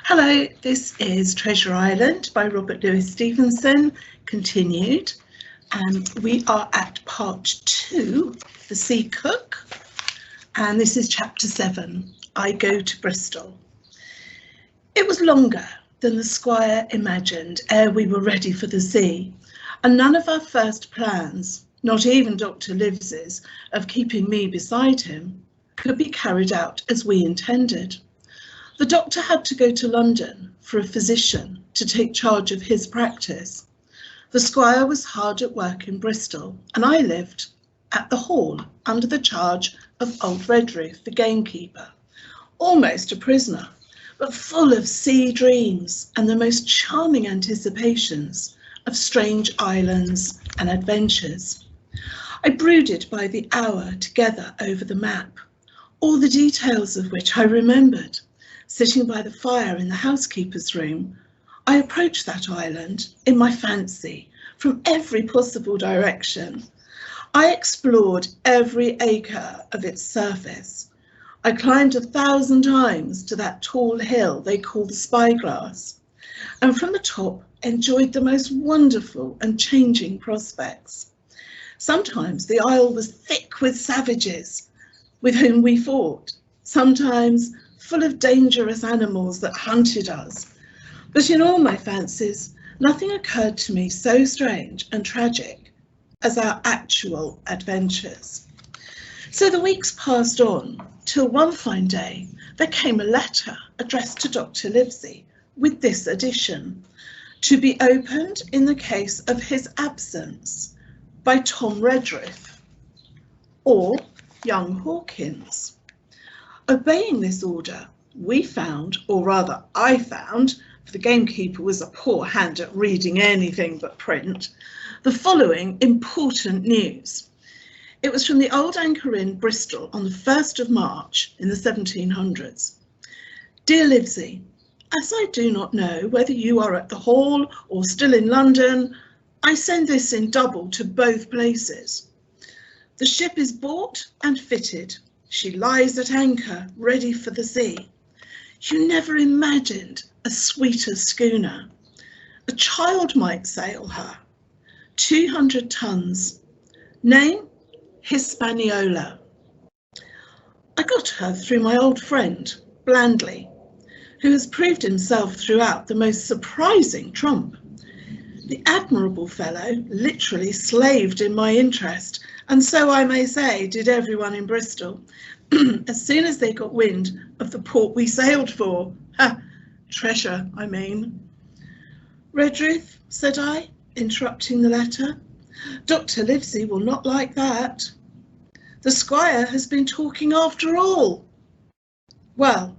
Hello, this is Treasure Island by Robert Louis Stevenson, continued. We are at part 2, The Sea Cook, and this is chapter 7, I Go to Bristol. It was longer than the squire imagined ere we were ready for the sea, and none of our first plans, not even Dr. Livesey's, of keeping me beside him, could be carried out as we intended. The doctor had to go to London for a physician to take charge of his practice. The squire was hard at work in Bristol, and I lived at the Hall under the charge of old Redruth, the gamekeeper, almost a prisoner, but full of sea dreams and the most charming anticipations of strange islands and adventures. I brooded by the hour together over the map, all the details of which I remembered. Sitting by the fire in the housekeeper's room, I approached that island in my fancy from every possible direction. I explored every acre of its surface. I climbed 1,000 times to that tall hill they call the Spyglass, and from the top enjoyed the most wonderful and changing prospects. Sometimes the isle was thick with savages with whom we fought, sometimes full of dangerous animals that hunted us. But in all my fancies, nothing occurred to me so strange and tragic as our actual adventures. So the weeks passed on till one fine day there came a letter addressed to Dr. Livesey with this addition: to be opened in the case of his absence by Tom Redruth or young Hawkins. Obeying this order, we found, or rather I found, for the gamekeeper was a poor hand at reading anything but print, the following important news. It was from the Old Anchor Inn, Bristol, on the 1st of March in the 1700s. Dear Livesey, as I do not know whether you are at the Hall or still in London, I send this in double to both places. The ship is bought and fitted. She lies at anchor, ready for the sea. You never imagined a sweeter schooner. A child might sail her. 200 tons. Name, Hispaniola. I got her through my old friend, Blandly, who has proved himself throughout the most surprising trump. The admirable fellow literally slaved in my interest, and so I may say did everyone in Bristol, as soon as they got wind of the port we sailed for. Treasure, I mean. Redruth, said I, interrupting the letter, Dr. Livesey will not like that. The squire has been talking after all. Well,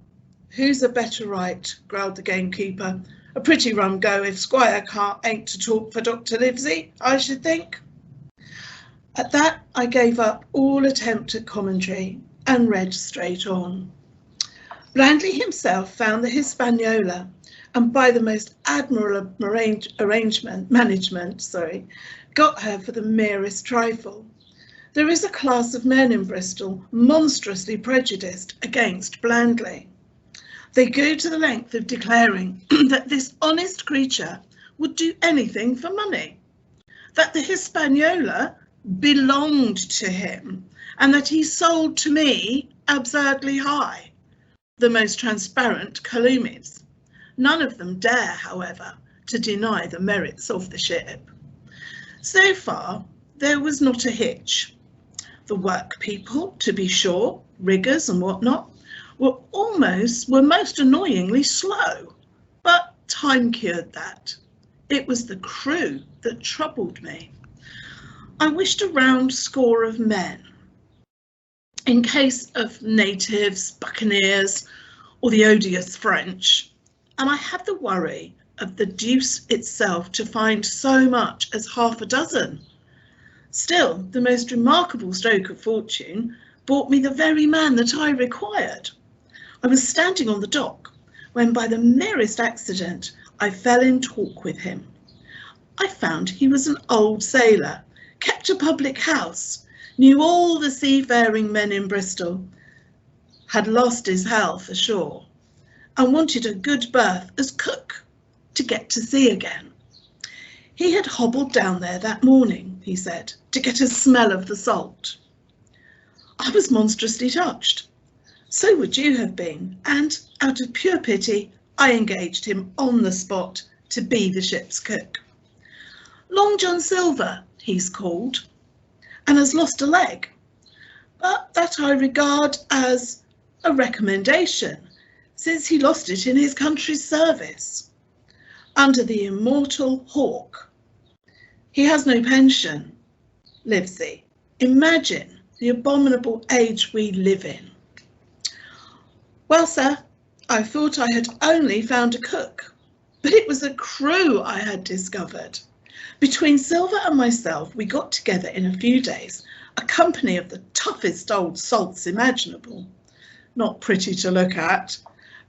who's a better right, growled the gamekeeper. A pretty rum go if Squire ain't to talk for Dr. Livesey, I should think. At that I gave up all attempt at commentary and read straight on. Blandly himself found the Hispaniola, and by the most admirable management, got her for the merest trifle. There is a class of men in Bristol monstrously prejudiced against Blandly. They go to the length of declaring that this honest creature would do anything for money, that the Hispaniola belonged to him, and that he sold to me absurdly high, the most transparent calumnies. None of them dare, however, to deny the merits of the ship. So far, there was not a hitch. The work people, to be sure, riggers and whatnot, were most annoyingly slow, but time cured that. It was the crew that troubled me. I wished a round score of men, in case of natives, buccaneers, or the odious French, and I had the worry of the deuce itself to find so much as half a dozen. Still, the most remarkable stroke of fortune brought me the very man that I required. I was standing on the dock when, by the merest accident, I fell in talk with him. I found he was an old sailor, kept a public house, knew all the seafaring men in Bristol, had lost his health ashore, and wanted a good berth as cook to get to sea again. He had hobbled down there that morning, he said, to get a smell of the salt. I was monstrously touched. So would you have been, and out of pure pity, I engaged him on the spot to be the ship's cook. Long John Silver, he's called, and has lost a leg, but that I regard as a recommendation, since he lost it in his country's service, under the immortal Hawke. He has no pension, Livesey. Imagine the abominable age we live in. Well, sir, I thought I had only found a cook, but it was a crew I had discovered. Between Silver and myself, we got together in a few days a company of the toughest old salts imaginable. Not pretty to look at,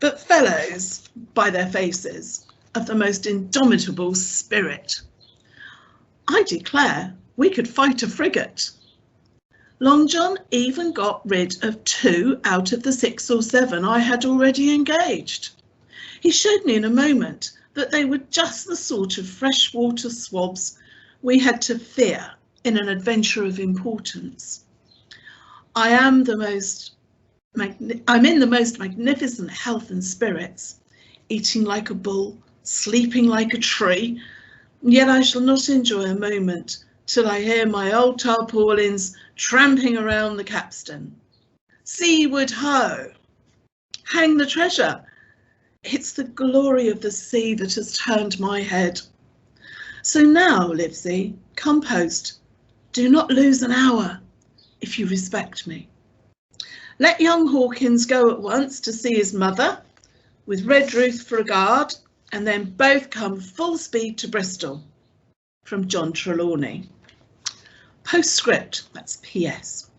but fellows, by their faces, of the most indomitable spirit. I declare we could fight a frigate. Long John even got rid of 2 out of the 6 or 7 I had already engaged. He showed me in a moment that they were just the sort of freshwater swabs we had to fear in an adventure of importance. I'm in the most magnificent health and spirits, eating like a bull, sleeping like a tree, yet I shall not enjoy a moment till I hear my old tarpaulins tramping around the capstan. Seaward ho! Hang the treasure! It's the glory of the sea that has turned my head. So now, Livesey, come post. Do not lose an hour, if you respect me. Let young Hawkins go at once to see his mother, with Redruth for a guard, and then both come full speed to Bristol. From John Trelawney. Postscript, that's PS.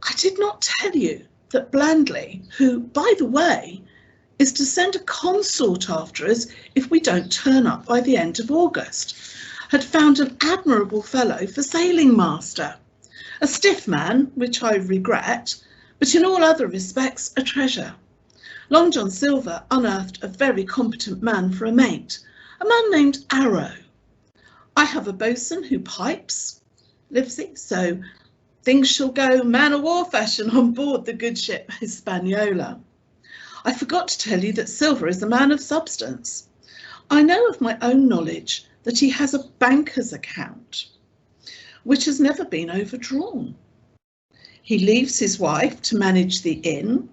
I did not tell you that Blandley, who, by the way, is to send a consort after us if we don't turn up by the end of August, had found an admirable fellow for sailing master. A stiff man, which I regret, but in all other respects a treasure. Long John Silver unearthed a very competent man for a mate, a man named Arrow. I have a boatswain who pipes, Livesey, so things shall go man-o'-war fashion on board the good ship Hispaniola. I forgot to tell you that Silver is a man of substance. I know of my own knowledge that he has a banker's account, which has never been overdrawn. He leaves his wife to manage the inn,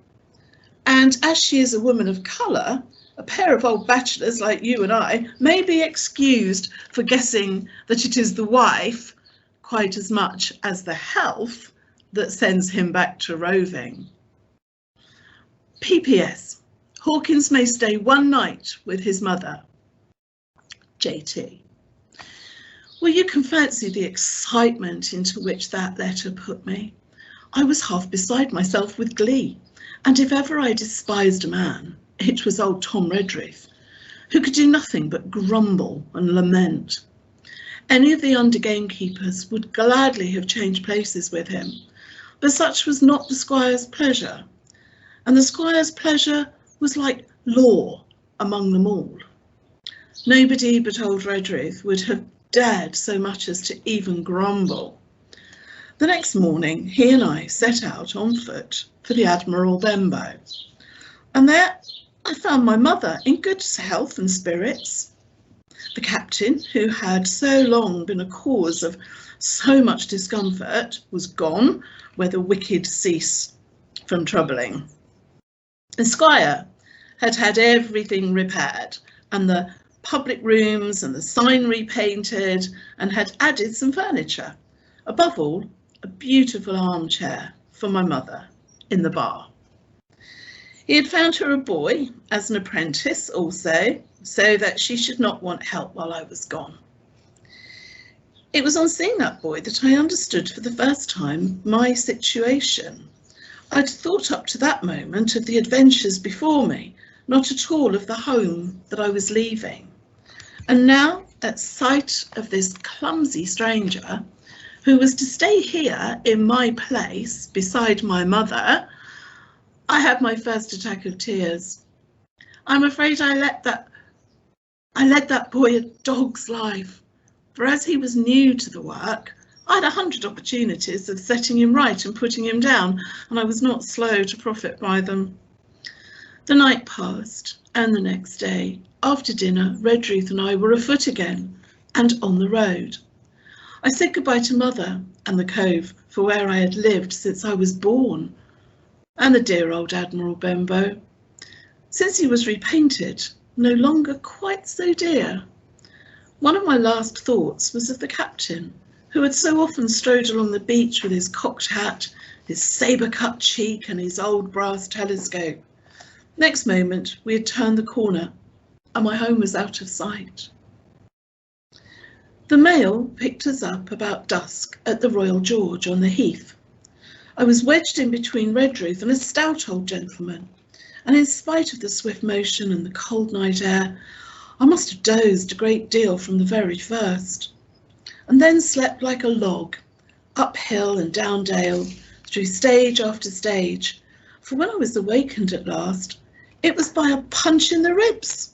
and as she is a woman of colour, a pair of old bachelors like you and I may be excused for guessing that it is the wife, quite as much as the health, that sends him back to roving. PPS. Hawkins may stay one night with his mother. JT. Well, you can fancy the excitement into which that letter put me. I was half beside myself with glee, and if ever I despised a man, it was old Tom Redruth, who could do nothing but grumble and lament. Any of the under gamekeepers would gladly have changed places with him, but such was not the squire's pleasure, and the squire's pleasure was like law among them all. Nobody but old Redruth would have dared so much as to even grumble. The next morning he and I set out on foot for the Admiral Benbow, and there I found my mother in good health and spirits. The captain, who had so long been a cause of so much discomfort, was gone where the wicked cease from troubling. The squire had had everything repaired, and the public rooms and the sign repainted, and had added some furniture. Above all, a beautiful armchair for my mother in the bar. He had found her a boy as an apprentice also, so that she should not want help while I was gone. It was on seeing that boy that I understood for the first time my situation. I'd thought up to that moment of the adventures before me, not at all of the home that I was leaving. And now, at sight of this clumsy stranger, who was to stay here in my place beside my mother, I had my first attack of tears. I'm afraid I led that boy a dog's life, for as he was new to the work, I had 100 opportunities of setting him right and putting him down, and I was not slow to profit by them. The night passed, and the next day, after dinner, Redruth and I were afoot again, and on the road. I said goodbye to Mother and the cove, for where I had lived since I was born, and the dear old Admiral Benbow. Since he was repainted, no longer quite so dear. One of my last thoughts was of the captain, who had so often strode along the beach with his cocked hat, his sabre-cut cheek and his old brass telescope. Next moment we had turned the corner and my home was out of sight. The mail picked us up about dusk at the Royal George on the Heath. I was wedged in between Redruth and a stout old gentleman, and in spite of the swift motion and the cold night air, I must have dozed a great deal from the very first, and then slept like a log, up hill and down dale, through stage after stage, for when I was awakened at last, it was by a punch in the ribs.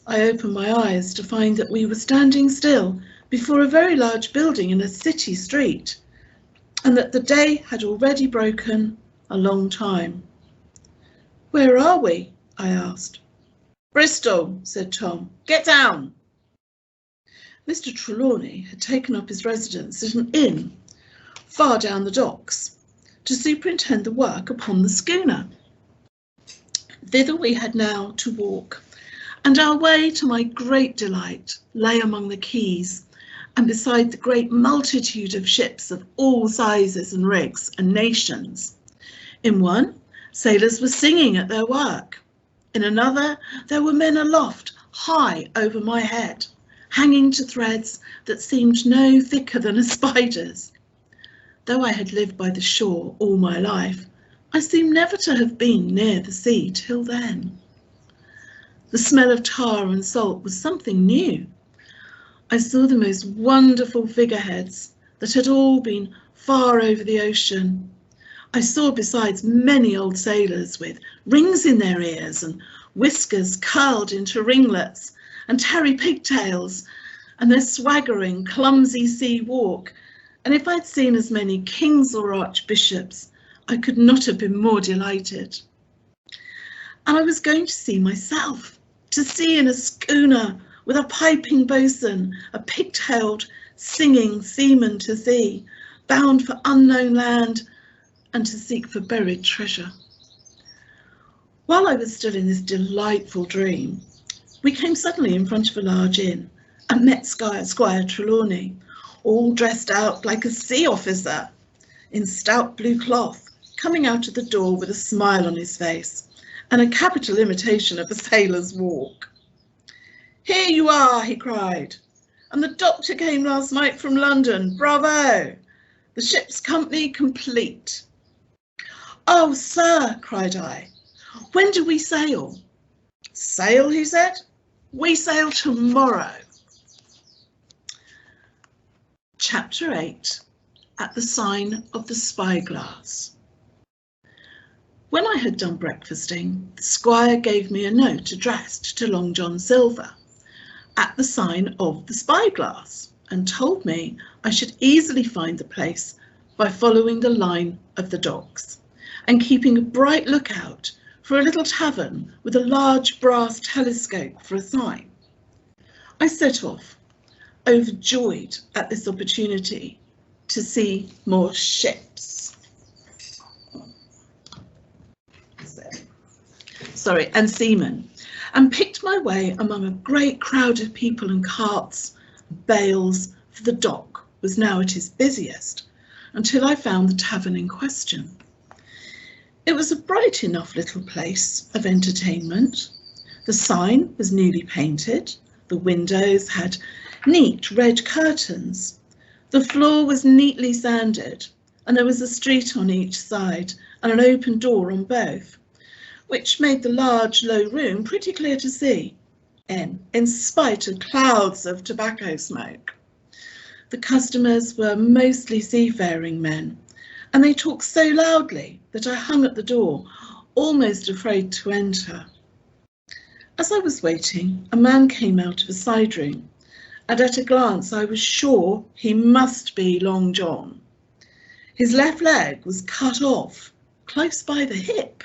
I opened my eyes to find that we were standing still before a very large building in a city street, and that the day had already broken a long time. "Where are we?" I asked. "Bristol," said Tom. "Get down." Mr. Trelawney had taken up his residence at an inn far down the docks to superintend the work upon the schooner. Thither we had now to walk, and our way, to my great delight, lay among the quays and beside the great multitude of ships of all sizes and rigs and nations. In one, sailors were singing at their work. In another, there were men aloft, high over my head, hanging to threads that seemed no thicker than a spider's. Though I had lived by the shore all my life, I seemed never to have been near the sea till then. The smell of tar and salt was something new. I saw the most wonderful figureheads that had all been far over the ocean. I saw besides many old sailors with rings in their ears and whiskers curled into ringlets and tarry pigtails, and their swaggering, clumsy sea walk, and if I'd seen as many kings or archbishops, I could not have been more delighted. And I was going to see myself, to sea in a schooner with a piping boatswain, a pigtailed, singing seaman to sea, bound for unknown land and to seek for buried treasure. While I was still in this delightful dream, we came suddenly in front of a large inn and met Squire Trelawney, all dressed out like a sea officer in stout blue cloth, coming out of the door with a smile on his face and a capital imitation of a sailor's walk. "Here you are," he cried, "and the doctor came last night from London. Bravo! The ship's company complete." "Oh, sir," cried I, "when do we sail?" "Sail," he said. "We sail tomorrow." Chapter 8. At the Sign of the Spyglass. When I had done breakfasting, the squire gave me a note addressed to Long John Silver, at the Sign of the Spyglass, and told me I should easily find the place by following the line of the docks and keeping a bright lookout for a little tavern with a large brass telescope for a sign. I set off, overjoyed at this opportunity to see more ships. And seamen, and picked my way among a great crowd of people and carts, bales, for the dock was now at its busiest, until I found the tavern in question. It was a bright enough little place of entertainment. The sign was newly painted, the windows had neat red curtains, the floor was neatly sanded, and there was a street on each side and an open door on both, which made the large low room pretty clear to see in spite of clouds of tobacco smoke. The customers were mostly seafaring men, and they talked so loudly that I hung at the door, almost afraid to enter. As I was waiting, a man came out of a side room, and at a glance I was sure he must be Long John. His left leg was cut off, close by the hip,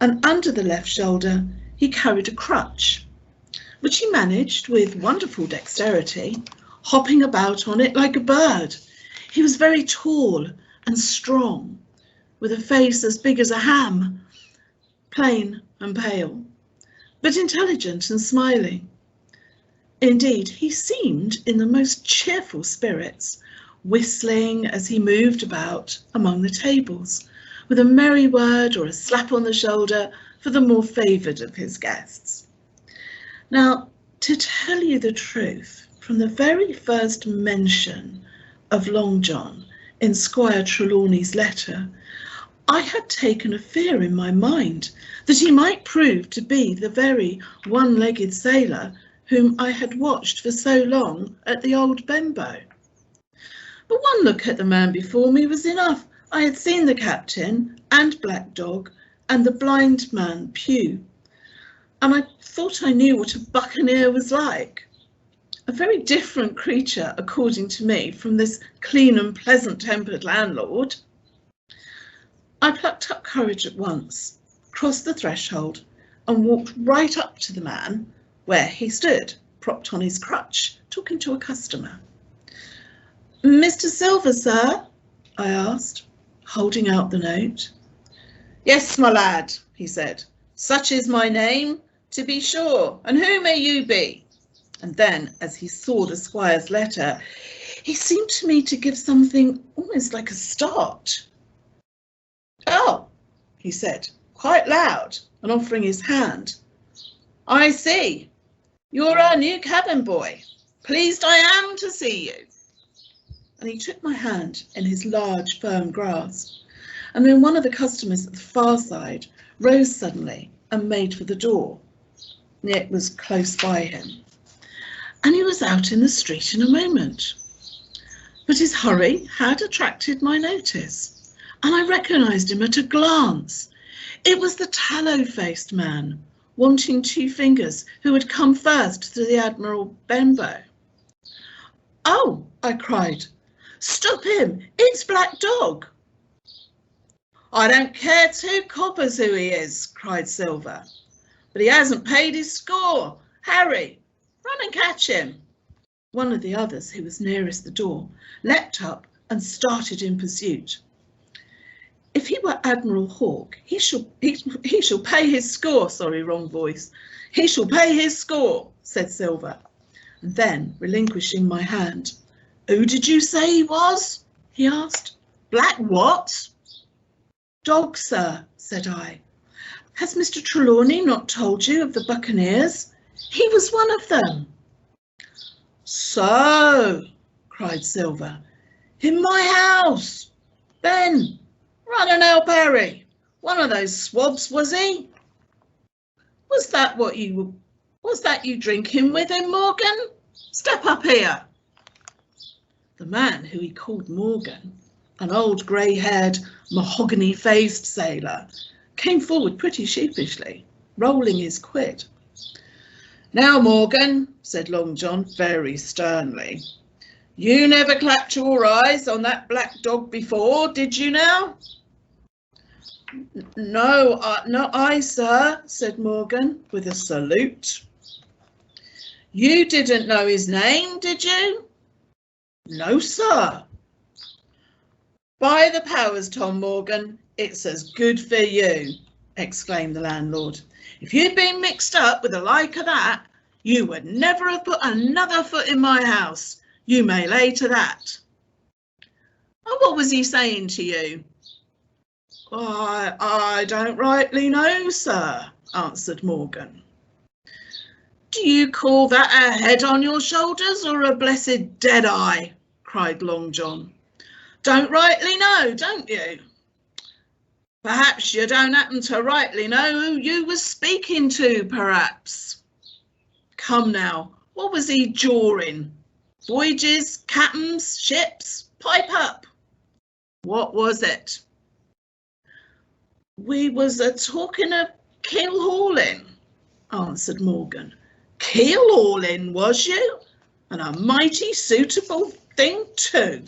and under the left shoulder he carried a crutch, which he managed with wonderful dexterity, hopping about on it like a bird. He was very tall and strong, with a face as big as a ham, plain and pale, but intelligent and smiling. Indeed, he seemed in the most cheerful spirits, whistling as he moved about among the tables, with a merry word or a slap on the shoulder for the more favoured of his guests. Now, to tell you the truth, from the very first mention of Long John in Squire Trelawney's letter, I had taken a fear in my mind that he might prove to be the very one-legged sailor whom I had watched for so long at the old Benbow. But one look at the man before me was enough. I had seen the captain and Black Dog and the blind man Pew, and I thought I knew what a buccaneer was like. A very different creature, according to me, from this clean and pleasant-tempered landlord. I plucked up courage at once, crossed the threshold, and walked right up to the man where he stood, propped on his crutch, talking to a customer. "Mr. Silver, sir?" I asked, holding out the note. "Yes, my lad," he said, "such is my name, to be sure, and who may you be?" And then, as he saw the squire's letter, he seemed to me to give something almost like a start. "Oh," he said, quite loud, and offering his hand. "I see. You're our new cabin boy. Pleased I am to see you." And he took my hand in his large, firm grasp. And then one of the customers at the far side rose suddenly and made for the door. It was close by him, and he was out in the street in a moment. But his hurry had attracted my notice, and I recognised him at a glance. It was the tallow-faced man, wanting two fingers, who had come first to the Admiral Benbow. "Oh," I cried, "stop him, it's Black Dog." "I don't care two coppers who he is," cried Silver, "but he hasn't paid his score. Harry, run and catch him." One of the others, who was nearest the door, leapt up and started in pursuit. "If he were Admiral Hawke, he shall pay his score." Sorry, wrong voice. "He shall pay his score," said Silver. And then, relinquishing my hand, "Who did you say he was?" he asked. "Black what?" "Dog, sir," said I. "Has Mr. Trelawney not told you of the buccaneers? He was one of them." "So," cried Silver, "in my house. Ben, run and help Harry. One of those swabs, was he? Was that you drinking with him, Morgan? Step up here." The man, who he called Morgan, an old grey-haired, mahogany-faced sailor, came forward pretty sheepishly, rolling his quid. "Now, Morgan," said Long John very sternly, "you never clapped your eyes on that Black Dog before, did you now?" No, I, sir," said Morgan, with a salute. "You didn't know his name, did you?" "No, sir." "By the powers, Tom Morgan, it's as good for you," exclaimed the landlord. "If you'd been mixed up with the like of that, you would never have put another foot in my house. You may lay to that." "And what was he saying to you?" I don't rightly know, sir," answered Morgan. "Do you call that a head on your shoulders or a blessed dead eye?" cried Long John. "Don't rightly know, don't you? Perhaps you don't happen to rightly know who you was speaking to, perhaps. Come now, what was he jawing? Voyages, captains, ships? Pipe up. What was it?" "We was a-talking of keel hauling," answered Morgan. Keel-hauling, was you? And a mighty suitable thing too.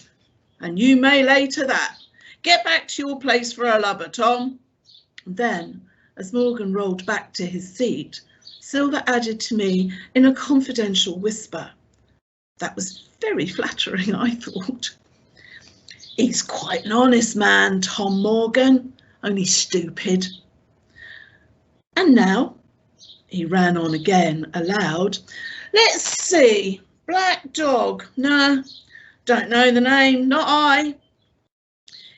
And you may lay to that. Get back to your place for a lubber, Tom. Then, as Morgan rolled back to his seat, Silver added to me in a confidential whisper. That was very flattering, I thought. He's quite an honest man, Tom Morgan, only stupid. And now, he ran on again aloud, let's see, Black Dog, no, don't know the name, not I.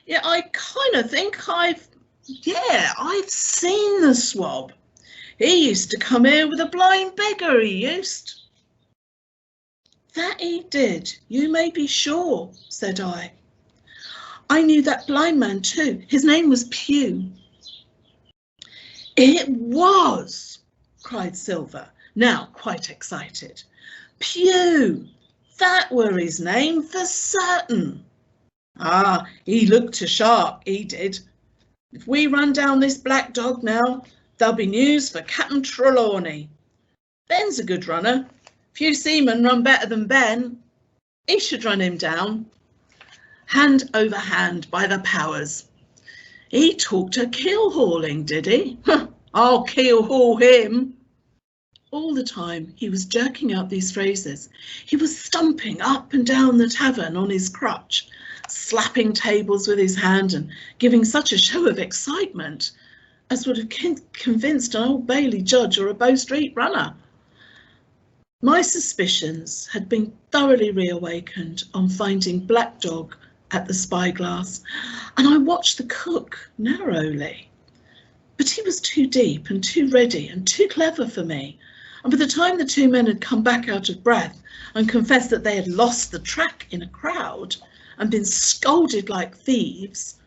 Yeah, I kind of think I've seen the swab. He used to come here with a blind beggar, he used. That he did, you may be sure, said I. I knew that blind man too. His name was Pugh. It was, cried Silver, now quite excited. Pugh, that were his name for certain. Ah, he looked a shark, he did. If we run down this Black Dog now, there'll be news for Captain Trelawney. Ben's a good runner. Few seamen run better than Ben. He should run him down. Hand over hand by the powers. He talked of keel-hauling, did he? I'll keel-haul him. All the time he was jerking out these phrases. He was stumping up and down the tavern on his crutch, slapping tables with his hand and giving such a show of excitement as would have convinced an Old Bailey judge or a Bow Street runner. My suspicions had been thoroughly reawakened on finding Black Dog at the spyglass, and I watched the cook narrowly. But he was too deep and too ready and too clever for me, and by the time the two men had come back out of breath and confessed that they had lost the track in a crowd and been scolded like thieves,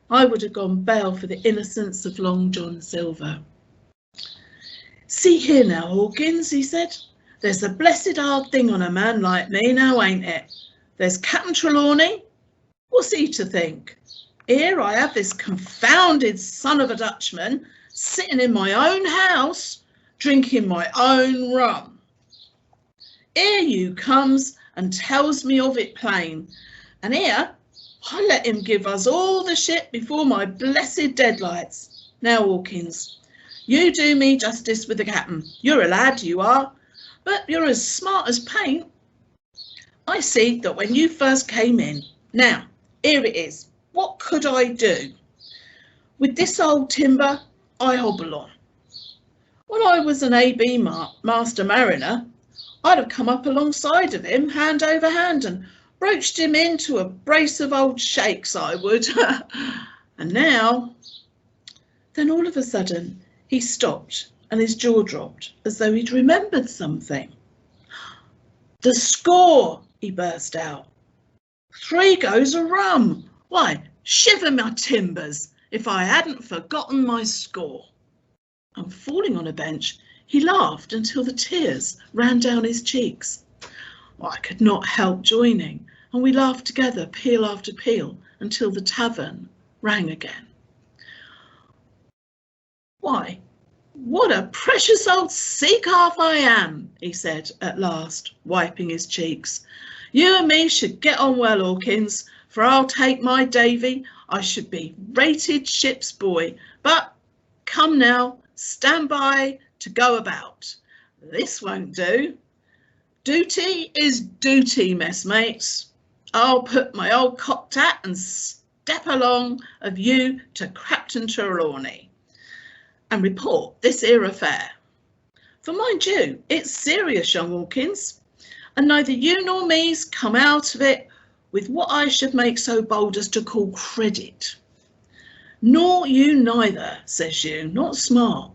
I would have gone bail for the innocence of Long John Silver. See here now, Hawkins, he said, there's a blessed hard thing on a man like me now, ain't it? There's Captain Trelawney. What's he to think? Here I have this confounded son of a Dutchman sitting in my own house, drinking my own rum. Here you comes and tells me of it plain, and here I let him give us all the shit before my blessed deadlights. Now, Hawkins, you do me justice with the captain. You're a lad, you are, but you're as smart as paint. I see that when you first came in. Now, here it is. What could I do? With this old timber, I hobble on. When I was an A.B. master mariner, I'd have come up alongside of him, hand over hand, and broached him into a brace of old shakes, I would. And now... Then all of a sudden, he stopped and his jaw dropped, as though he'd remembered something. The score, he burst out. 3 goes of rum. Why, shiver my timbers if I hadn't forgotten my score. And falling on a bench, he laughed until the tears ran down his cheeks. I could not help joining, and we laughed together, peal after peal, until the tavern rang again. Why, what a precious old sea calf I am, he said at last, wiping his cheeks. You and me should get on well, Hawkins, for I'll take my Davy. I should be rated ship's boy. But come now, stand by to go about. This won't do. Duty is duty, messmates. I'll put my old cocked hat and step along of you to Captain Trelawney and report this here affair. For mind you, it's serious, young Hawkins, and neither you nor me's come out of it with what I should make so bold as to call credit. Nor you neither, says you, not smart.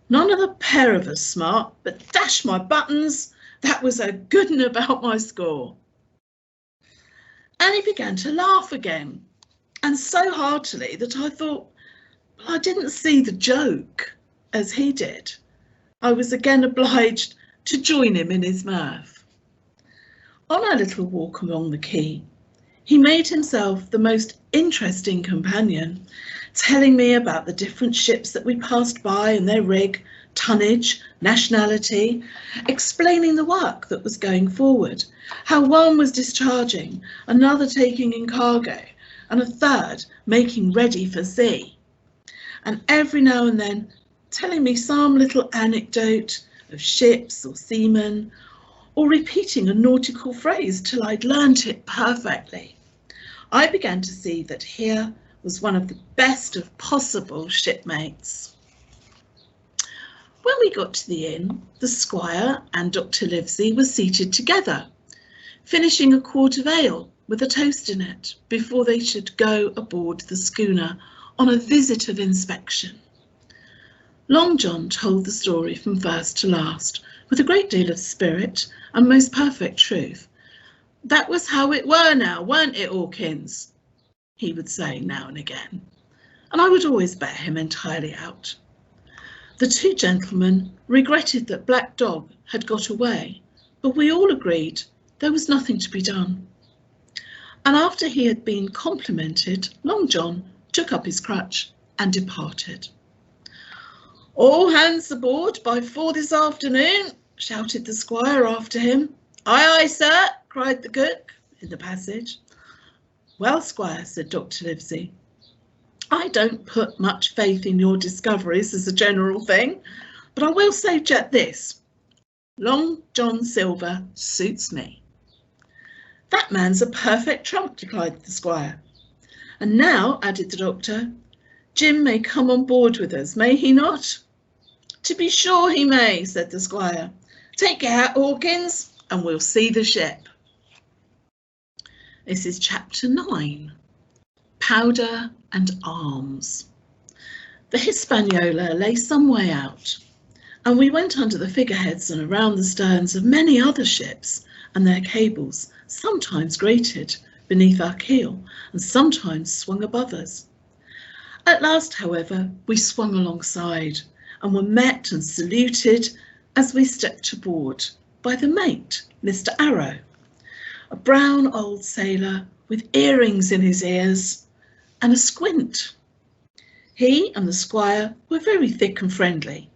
None of the pair of us smart, but dash my buttons, that was a good un about my score. And he began to laugh again, and so heartily that I thought, well, I didn't see the joke as he did. I was again obliged to join him in his mirth. On our little walk along the quay, he made himself the most interesting companion, telling me about the different ships that we passed by and their rig, tonnage, nationality, explaining the work that was going forward, how one was discharging, another taking in cargo, and a third making ready for sea. And every now and then telling me some little anecdote of ships or seamen, or repeating a nautical phrase till I'd learnt it perfectly. I began to see that here was one of the best of possible shipmates. When we got to the inn, the squire and Dr. Livesey were seated together, finishing a quart of ale with a toast in it before they should go aboard the schooner on a visit of inspection. Long John told the story from first to last with a great deal of spirit and most perfect truth. "That was how it were now, weren't it, Hawkins?" he would say now and again, and I would always bet him entirely out. The two gentlemen regretted that Black Dog had got away, but we all agreed there was nothing to be done. And after he had been complimented, Long John took up his crutch and departed. "All hands aboard by 4 this afternoon," shouted the squire after him. "Aye, aye, sir," cried the cook in the passage. "Well, squire," said Dr. Livesey, "I don't put much faith in your discoveries as a general thing, but I will say just this. Long John Silver suits me." "That man's a perfect trump," replied the squire. "And now," added the doctor, "Jim may come on board with us, may he not?" "To be sure he may," said the squire. "Take your hat, Hawkins, and we'll see the ship." This is chapter 9, Powder and Arms. The Hispaniola lay some way out, and we went under the figureheads and around the sterns of many other ships, and their cables, sometimes grated beneath our keel and sometimes swung above us. At last, however, we swung alongside and were met and saluted as we stepped aboard by the mate, Mr. Arrow, a brown old sailor with earrings in his ears and a squint. He and the squire were very thick and friendly,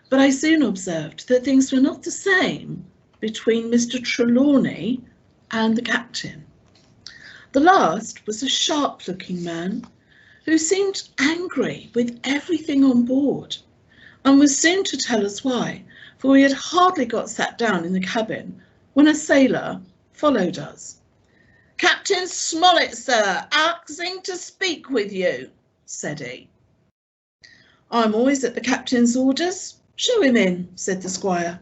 but I soon observed that things were not the same between Mr. Trelawney and the captain. The last was a sharp-looking man who seemed angry with everything on board, and was soon to tell us why, for we had hardly got sat down in the cabin when a sailor followed us. "Captain Smollett, sir, asking to speak with you," said he. "I'm always at the captain's orders. Show him in," said the squire.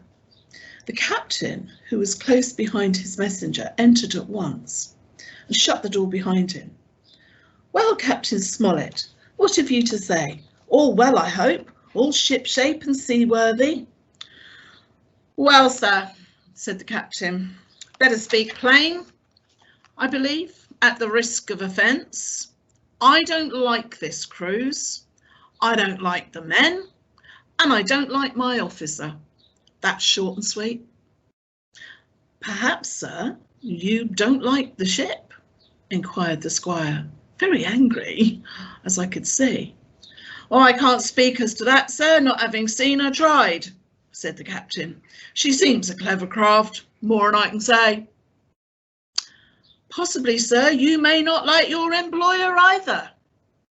The captain, who was close behind his messenger, entered at once and shut the door behind him. "Well, Captain Smollett, what have you to say? All well, I hope? All shipshape and seaworthy?" "Well, sir," said the captain, "better speak plain. I believe, at the risk of offence, I don't like this cruise. I don't like the men, and I don't like my officer. That's short and sweet." "Perhaps, sir, you don't like the ship?" inquired the squire, very angry, as I could see. "Well, I can't speak as to that, sir, not having seen her tried," said the captain. "She seems a clever craft, more than I can say." "Possibly, sir, you may not like your employer either,"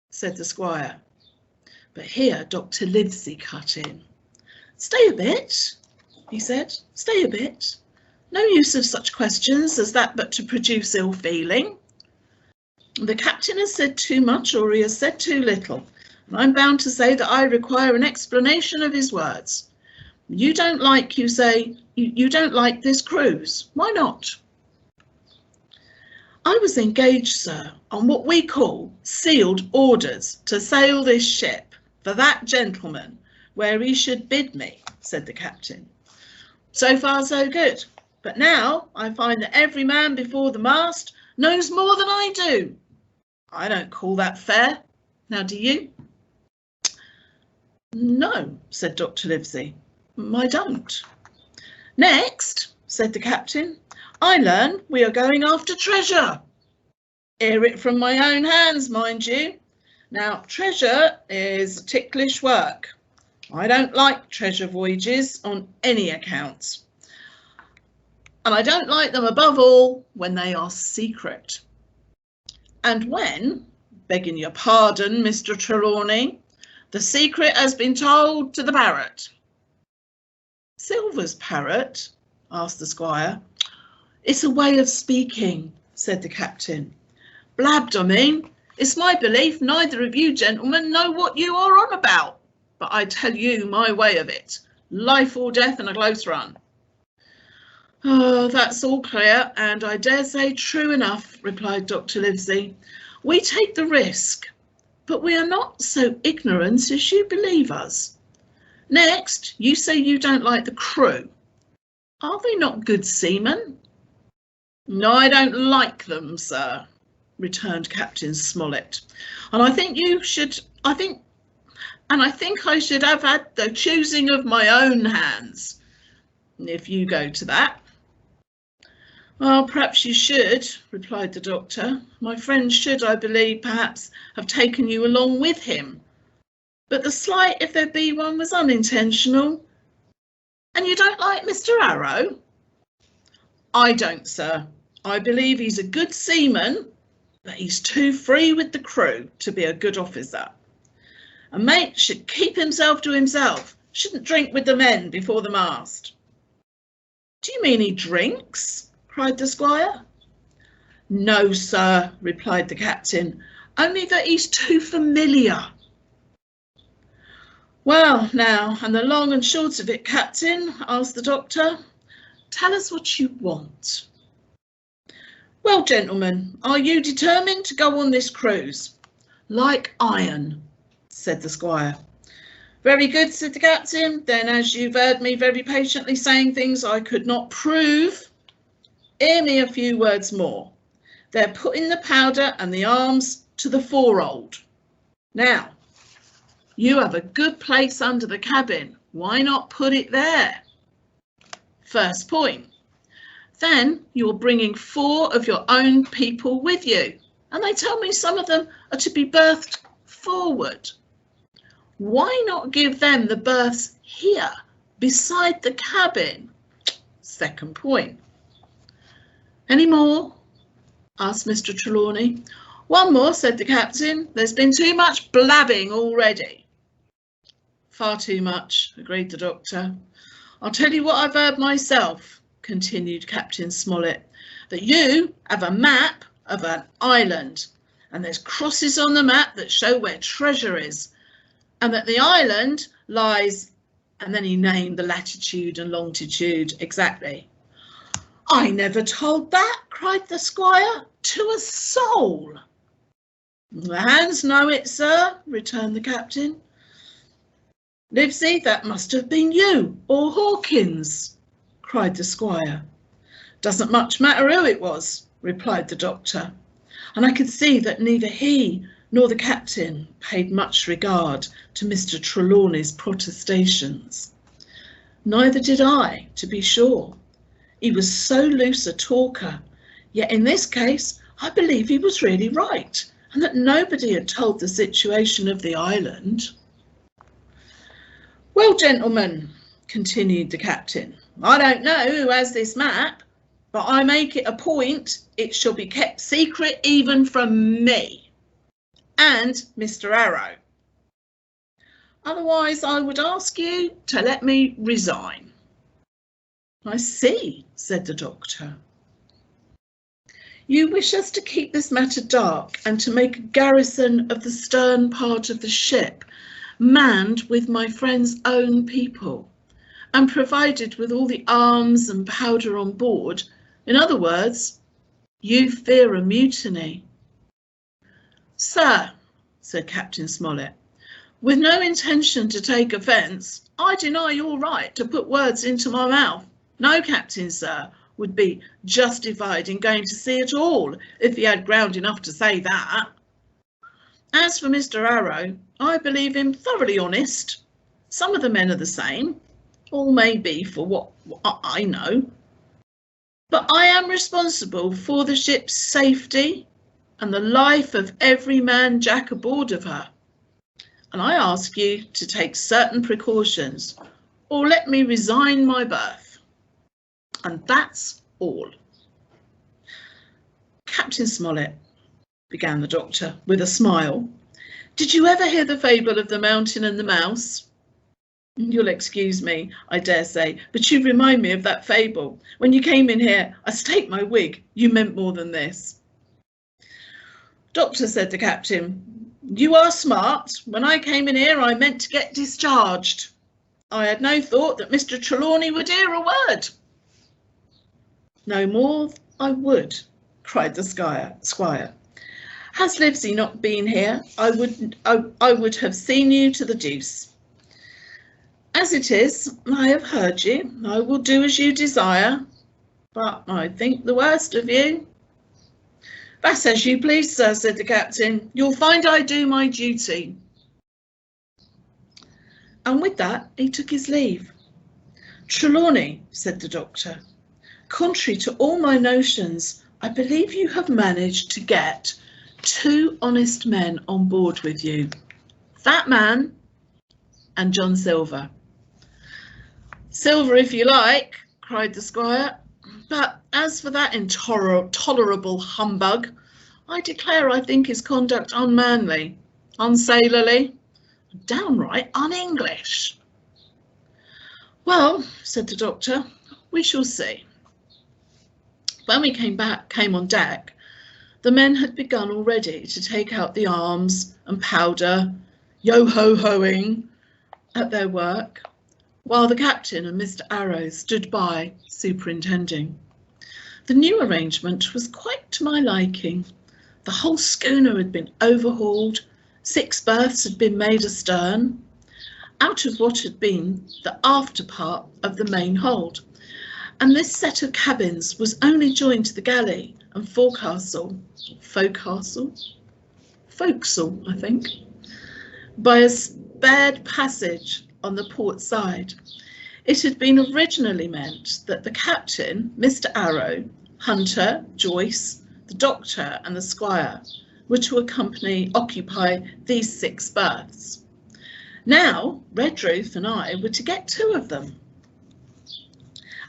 said the squire. But here Dr. Livesey cut in. "Stay a bit," he said, "stay a bit. No use of such questions as that but to produce ill feeling. The captain has said too much or he has said too little, and I'm bound to say that I require an explanation of his words. You don't like, you say, you don't like this cruise. Why not?" "I was engaged, sir, on what we call sealed orders to sail this ship for that gentleman where he should bid me," said the captain. "So far so good, but now I find that every man before the mast knows more than I do. I don't call that fair. Now, do you?" "No," said Dr. Livesey, "I don't." "Next," said the captain, "I learn we are going after treasure. Hear it from my own hands, mind you. Now, treasure is ticklish work. I don't like treasure voyages on any account. And I don't like them above all when they are secret. And when, begging your pardon, Mr. Trelawney, the secret has been told to the parrot. Silver's parrot? Asked the squire. It's a way of speaking, said the captain. Blabbed, I mean. It's my belief neither of you gentlemen know what you are on about, but I tell you my way of it. Life or death and a close run. Oh, that's all clear, and I dare say true enough, replied Dr. Livesey. We take the risk, but we are not so ignorant as you believe us. Next, you say you don't like the crew. Are they not good seamen? No, I don't like them, sir, returned Captain Smollett. And I think I should have had the choosing of my own hands, if you go to that. Well, perhaps you should, replied the doctor. My friend should, I believe, perhaps have taken you along with him. But the slight, if there be one, was unintentional. And you don't like Mr. Arrow? I don't, sir. I believe he's a good seaman, but he's too free with the crew to be a good officer. A mate should keep himself to himself, shouldn't drink with the men before the mast. Do you mean he drinks? Cried the squire. No, sir, replied the captain, only that he's too familiar. Well, now, and the long and short of it, Captain, asked the doctor, tell us what you want. Well, gentlemen, are you determined to go on this cruise? Like iron, said the squire. Very good, said the captain. Then, as you've heard me very patiently saying things I could not prove, hear me a few words more. They're putting the powder and the arms to the forehold. Now, you have a good place under the cabin. Why not put it there? First point. Then you're bringing 4 of your own people with you, and they tell me some of them are to be berthed forward. Why not give them the berths here, beside the cabin? Second point. Any more? Asked Mr. Trelawney. One more, said the captain. There's been too much blabbing already. Far too much, agreed the doctor. I'll tell you what I've heard myself, continued Captain Smollett, that you have a map of an island, and there's crosses on the map that show where treasure is, and that the island lies, and then he named the latitude and longitude exactly. I never told that, cried the squire, to a soul. The hands know it, sir, returned the captain. Livesey, that must have been you, or Hawkins, cried the squire. Doesn't much matter who it was, replied the doctor, and I could see that neither he nor the captain paid much regard to Mr. Trelawney's protestations. Neither did I, to be sure. He was so loose a talker, yet in this case I believe he was really right, and that nobody had told the situation of the island. Well, gentlemen, continued the captain, I don't know who has this map, but I make it a point it shall be kept secret even from me and Mr. Arrow. Otherwise, I would ask you to let me resign. I see, said the doctor. You wish us to keep this matter dark and to make a garrison of the stern part of the ship, manned with my friend's own people, and provided with all the arms and powder on board. In other words, you fear a mutiny. Sir, said Captain Smollett, with no intention to take offence, I deny your right to put words into my mouth. No captain, sir, would be justified in going to sea at all if he had ground enough to say that. As for Mr. Arrow, I believe him thoroughly honest. Some of the men are the same, all may be for what I know. But I am responsible for the ship's safety, and the life of every man jack aboard of her. And I ask you to take certain precautions, or let me resign my berth. And that's all. Captain Smollett, began the doctor with a smile, did you ever hear the fable of the Mountain and the Mouse? You'll excuse me, I dare say, but you remind me of that fable. When you came in here, I staked my wig, you meant more than this. Doctor, said the captain, you are smart. When I came in here, I meant to get discharged. I had no thought that Mr. Trelawney would hear a word. No more I would, cried the squire. Has Livesey not been here, I would have seen you to the deuce. As it is, I have heard you. I will do as you desire, but I think the worst of you. That's as you please, sir, said the captain. You'll find I do my duty. And with that, he took his leave. Trelawney, said the doctor, contrary to all my notions, I believe you have managed to get 2 honest men on board with you. That man and John Silver. Silver, if you like, cried the squire, but as for that intolerable humbug, I declare I think his conduct unmanly, unsailorly, downright un-English. Well, said the doctor, we shall see. When we came on deck, the men had begun already to take out the arms and powder, yo-ho-hoing at their work, while the captain and Mr. Arrow stood by superintending. The new arrangement was quite to my liking. The whole schooner had been overhauled, 6 berths had been made astern, out of what had been the after part of the main hold, and this set of cabins was only joined to the galley and forecastle, I think, by a spared passage on the port side. It had been originally meant that the captain, Mr. Arrow, Hunter, Joyce, the doctor and the squire were to occupy these 6 berths. Now Redruth and I were to get 2 of them.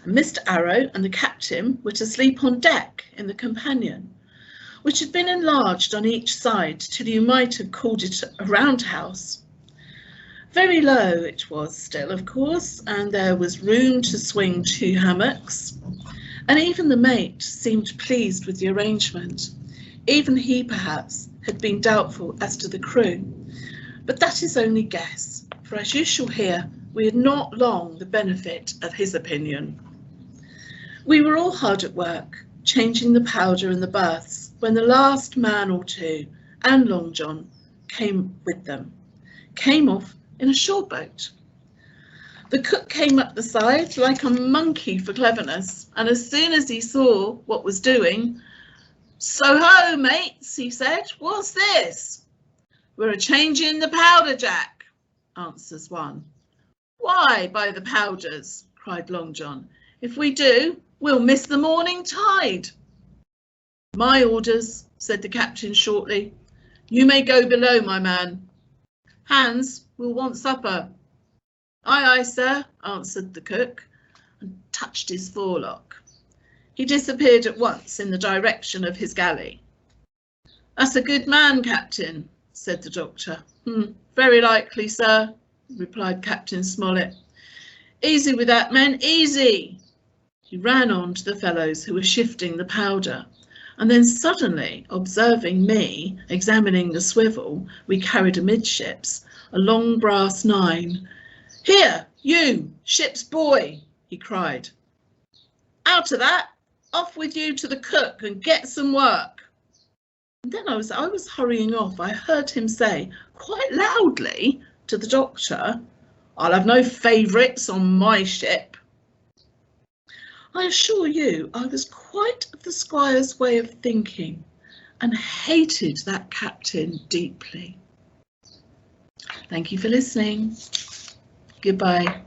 And Mr. Arrow and the captain were to sleep on deck in the companion, which had been enlarged on each side till you might have called it a roundhouse. Very low it was still, of course, and there was room to swing 2 hammocks, and even the mate seemed pleased with the arrangement. Even he, perhaps, had been doubtful as to the crew, but that is only guess, for as you shall hear, we had not long the benefit of his opinion. We were all hard at work, changing the powder in the berths, when the last man or 2, and Long John, came off in a shore boat. The cook came up the side like a monkey for cleverness, and as soon as he saw what was doing, "So ho, mates," he said, "what's this?" "We're a-changing the powder, Jack," answers one. "Why, by the powders," cried Long John, "if we do, we'll miss the morning tide." "My orders," said the captain shortly. "You may go below, my man. Hans, we'll want supper." "Aye, aye, sir," answered the cook, and touched his forelock. He disappeared at once in the direction of his galley. "That's a good man, Captain," said the doctor. "Very likely, sir," replied Captain Smollett. "Easy with that, men, easy." He ran on to the fellows who were shifting the powder, and then suddenly observing me examining the swivel we carried amidships, a long brass 9. "Here, you, ship's boy," he cried. "Out of that, off with you to the cook and get some work." And then I was hurrying off. I heard him say quite loudly to the doctor, "I'll have no favourites on my ship." I assure you I was quite of the squire's way of thinking and hated that captain deeply. Thank you for listening. Goodbye.